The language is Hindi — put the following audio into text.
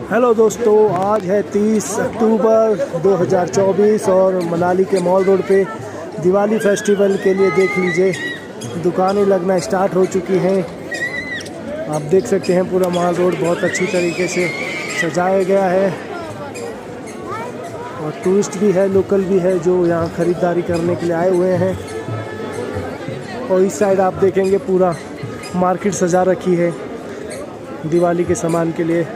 हेलो दोस्तों, आज है 30 अक्टूबर 2024 और मनाली के मॉल रोड पे दिवाली फेस्टिवल के लिए देख लीजिए दुकानें लगना स्टार्ट हो चुकी हैं। आप देख सकते हैं पूरा मॉल रोड बहुत अच्छी तरीके से सजाया गया है और टूरिस्ट भी है, लोकल भी है जो यहाँ ख़रीदारी करने के लिए आए हुए हैं। और इस साइड आप देखेंगे पूरा मार्केट सजा रखी है दिवाली के सामान के लिए।